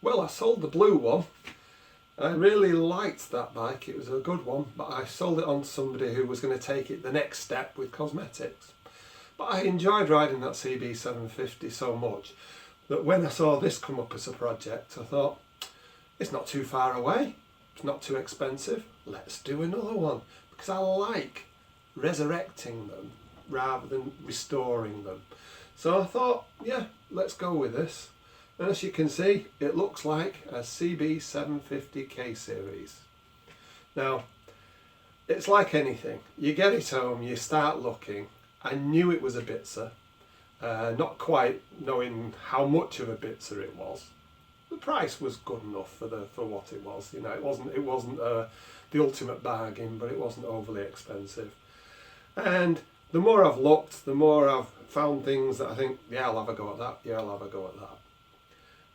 Well, I sold the blue one. I really liked that bike, it was a good one, but I sold it on to somebody who was going to take it the next step with cosmetics. But I enjoyed riding that CB750 so much that when I saw this come up as a project, I thought, it's not too far away, it's not too expensive, let's do another one. Because I like resurrecting them rather than restoring them. So I thought, yeah, let's go with this. And as you can see, it looks like a CB750 K series. Now, it's like anything. You get it home, you start looking. I knew it was a Bitsa, not quite knowing how much of a Bitsa it was. The price was good enough for what it was. You know, it wasn't the ultimate bargain, but it wasn't overly expensive. And the more I've looked, the more I've found things that I think, yeah, I'll have a go at that. Yeah, I'll have a go at that.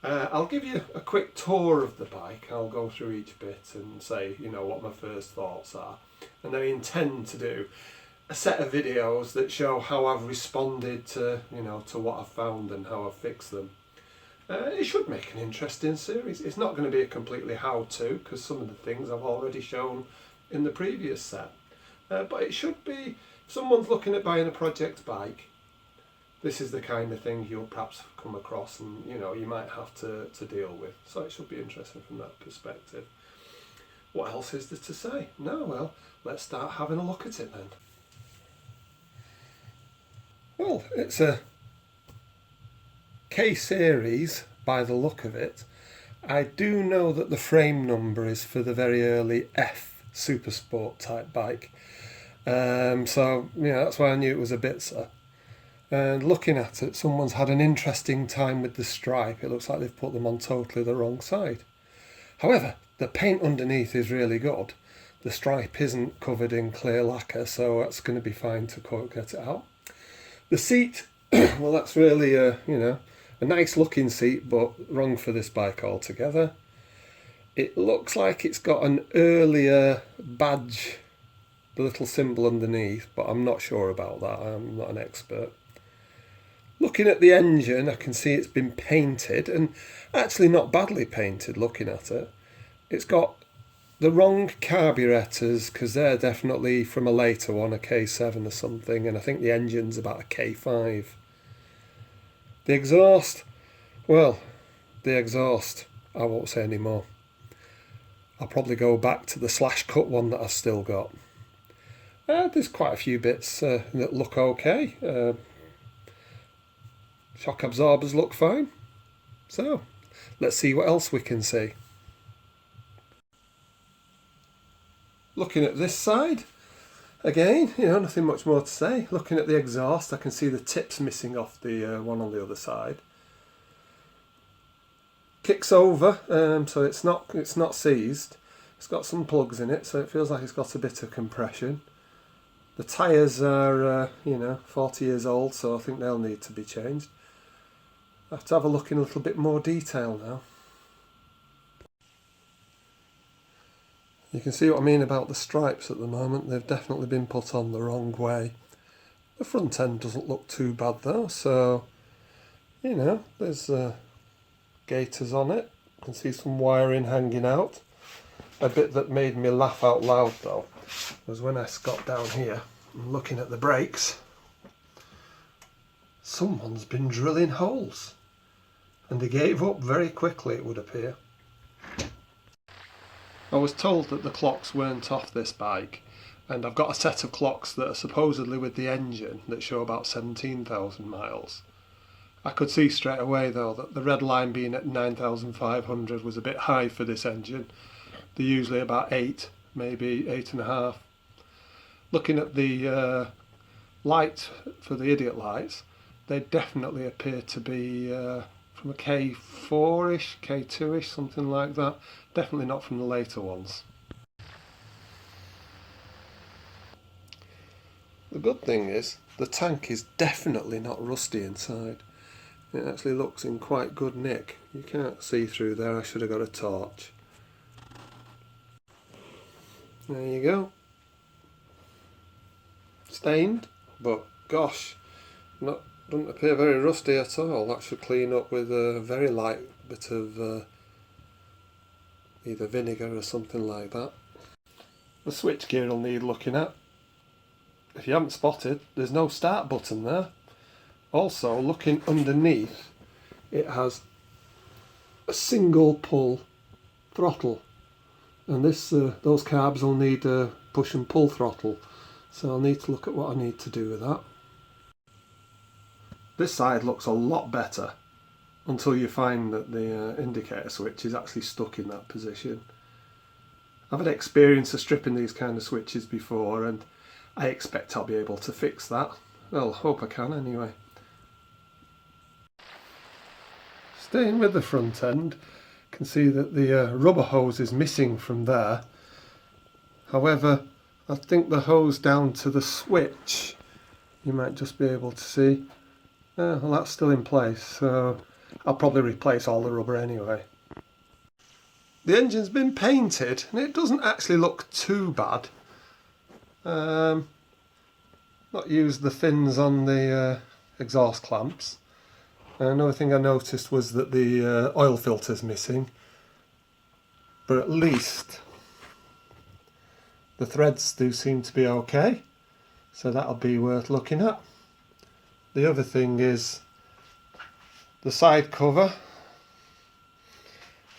I'll give you a quick tour of the bike. I'll go through each bit and say, you know, what my first thoughts are. And I intend to do a set of videos that show how I've responded to, you know, to what I've found and how I've fixed them. It should make an interesting series. It's not going to be a completely how-to, because some of the things I've already shown in the previous set. But it should be, if someone's looking at buying a project bike, this is the kind of thing you'll perhaps come across and, you know, you might have to deal with. So it should be interesting from that perspective. What else is there to say? No, well, let's start having a look at it then. Well, it's a K series by the look of it. I do know that the frame number is for the very early F Supersport type bike. So, yeah, that's why I knew it was a Bitsa. And looking at it, someone's had an interesting time with the stripe. It looks like they've put them on totally the wrong side. However, the paint underneath is really good. The stripe isn't covered in clear lacquer, so that's going to be fine to get it out. The seat, well, that's really you know, a nice looking seat, but wrong for this bike altogether. It looks like it's got an earlier badge, the little symbol underneath, but I'm not sure about that. I'm not an expert. Looking at the engine, I can see it's been painted, and actually not badly painted looking at it. It's got the wrong carburetors, because they're definitely from a later one, a K7 or something, and I think the engine's about a K5. The exhaust, well, the exhaust, I won't say any more. I'll probably go back to the slash cut one that I've still got. There's quite a few bits that look okay. Shock absorbers look fine. So, let's see what else we can see. Looking at this side, again, you know, nothing much more to say. Looking at the exhaust, I can see the tips missing off the one on the other side. Kicks over, so it's not seized. It's got some plugs in it, so it feels like it's got a bit of compression. The tyres are, you know, 40 years old, so I think they'll need to be changed. I have to have a look in a little bit more detail now. You can see what I mean about the stripes at the moment. They've definitely been put on the wrong way. The front end doesn't look too bad though, so, you know, there's gaiters on it. You can see some wiring hanging out. A bit that made me laugh out loud though was when I got down here and looking at the brakes. Someone's been drilling holes, and they gave up very quickly, it would appear. I was told that the clocks weren't off this bike, and I've got a set of clocks that are supposedly with the engine that show about 17,000 miles. I could see straight away though that the red line being at 9,500 was a bit high for this engine. They're usually about 8, maybe 8.5. Looking at the light for the idiot lights, they definitely appear to be from a K4-ish, K2-ish, something like that. Definitely not from the later ones. The good thing is, the tank is definitely not rusty inside. It actually looks in quite good nick. You can't see through there, I should have got a torch. There you go. Stained, but gosh, doesn't appear very rusty at all. That should clean up with a very light bit of either vinegar or something like that. The switch gear will need looking at. If you haven't spotted, there's no start button there. Also, looking underneath, it has a single pull throttle, and those carbs will need a push and pull throttle, so I'll need to look at what I need to do with that. This side looks a lot better until you find that the indicator switch is actually stuck in that position. I've had experience of stripping these kind of switches before, and I expect I'll be able to fix that. Well, hope I can anyway. Staying with the front end, you can see that the rubber hose is missing from there. However, I think the hose down to the switch, you might just be able to see, well, that's still in place, so I'll probably replace all the rubber anyway. The engine's been painted and it doesn't actually look too bad. Not used the fins on the exhaust clamps. Another thing I noticed was that the oil filter's missing, but at least the threads do seem to be okay, so that'll be worth looking at. The other thing is the side cover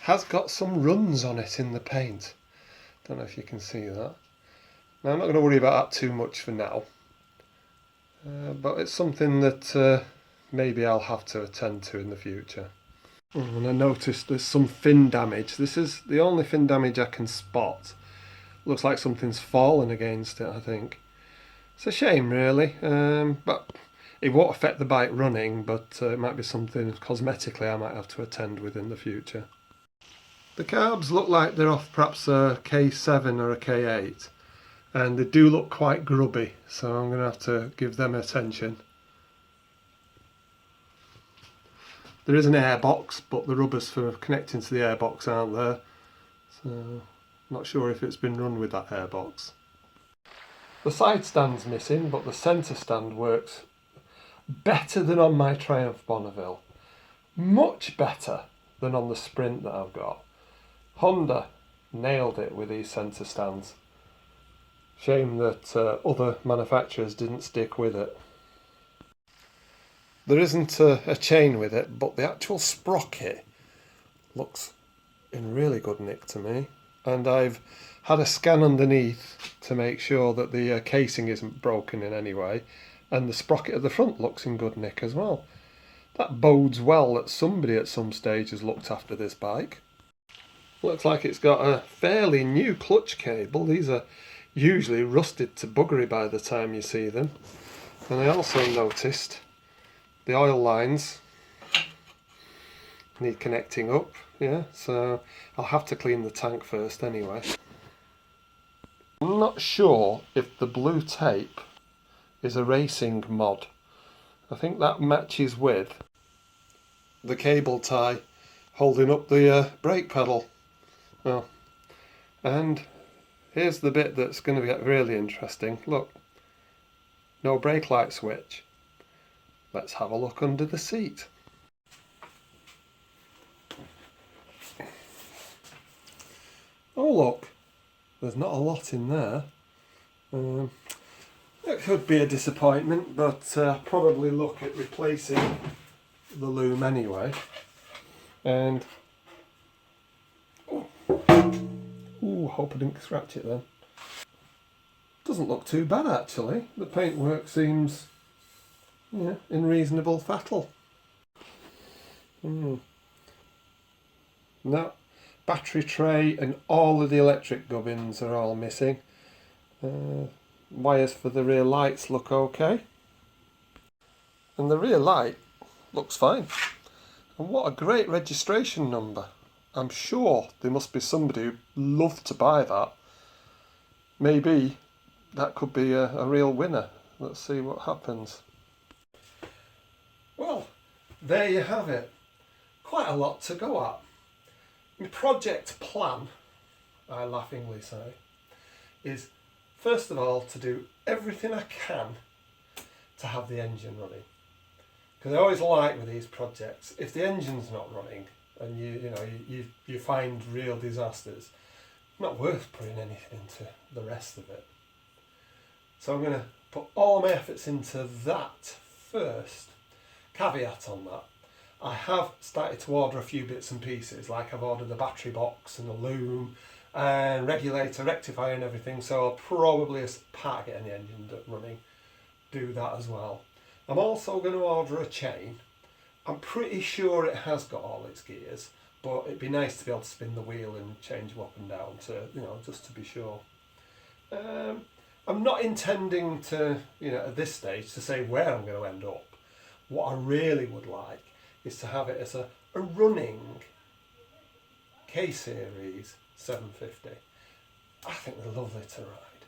has got some runs on it in the paint. Don't know if you can see that. Now I'm not going to worry about that too much for now, but it's something that maybe I'll have to attend to in the future. And I noticed there's some fin damage. This is the only fin damage I can spot. Looks like something's fallen against it, I think. It's a shame really, but it won't affect the bike running, but it might be something cosmetically I might have to attend with in the future. The carbs look like they're off perhaps a K7 or a K8, and they do look quite grubby, so I'm going to have to give them attention. There is an airbox, but the rubbers for connecting to the airbox aren't there, so not sure if it's been run with that airbox. The side stand's missing, but the centre stand works better than on my Triumph Bonneville. Much better than on the Sprint that I've got. Honda nailed it with these centre stands. Shame that other manufacturers didn't stick with it. There isn't a chain with it, but the actual sprocket looks in really good nick to me. And I've had a scan underneath to make sure that the casing isn't broken in any way, and the sprocket at the front looks in good nick as well. That bodes well that somebody at some stage has looked after this bike. Looks like it's got a fairly new clutch cable. These are usually rusted to buggery by the time you see them. And I also noticed the oil lines need connecting up, yeah, so I'll have to clean the tank first anyway. I'm not sure if the blue tape is a racing mod. I think that matches with the cable tie holding up the brake pedal. Well, and here's the bit that's going to get really interesting. Look, no brake light switch. Let's have a look under the seat. Oh look, there's not a lot in there. It could be a disappointment, but probably look at replacing the loom anyway. And hope I didn't scratch it then. Doesn't look too bad actually. The paintwork seems, yeah, in reasonable fettle. No, battery tray and all of the electric gubbins are all missing. Wires for the rear lights look okay. And the rear light looks fine. And what a great registration number. I'm sure there must be somebody who'd love to buy that. Maybe that could be a real winner. Let's see what happens. Well, there you have it. Quite a lot to go at. My project plan, I laughingly say, is first of all to do everything I can to have the engine running. Because I always like with these projects, if the engine's not running, and you find real disasters, not worth putting anything into the rest of it. So I'm going to put all my efforts into that first. Caveat on that, I have started to order a few bits and pieces, like I've ordered the battery box and the loom and regulator, rectifier and everything, so I'll probably, as part of getting the engine running, do that as well. I'm also going to order a chain. I'm pretty sure it has got all its gears, but it'd be nice to be able to spin the wheel and change them up and down to, just to be sure. I'm not intending to, at this stage, to say where I'm going to end up. What I really would like is to have it as a running K-Series 750. I think they're lovely to ride.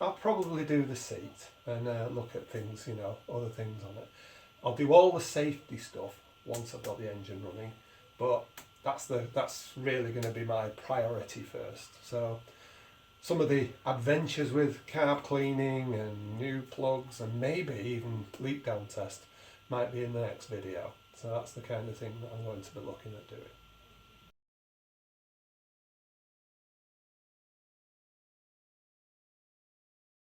I'll probably do the seat and look at things, other things on it. I'll do all the safety stuff once I've got the engine running, but that's really going to be my priority first. So some of the adventures with carb cleaning and new plugs and maybe even leak down test might be in the next video. So that's the kind of thing that I'm going to be looking at doing.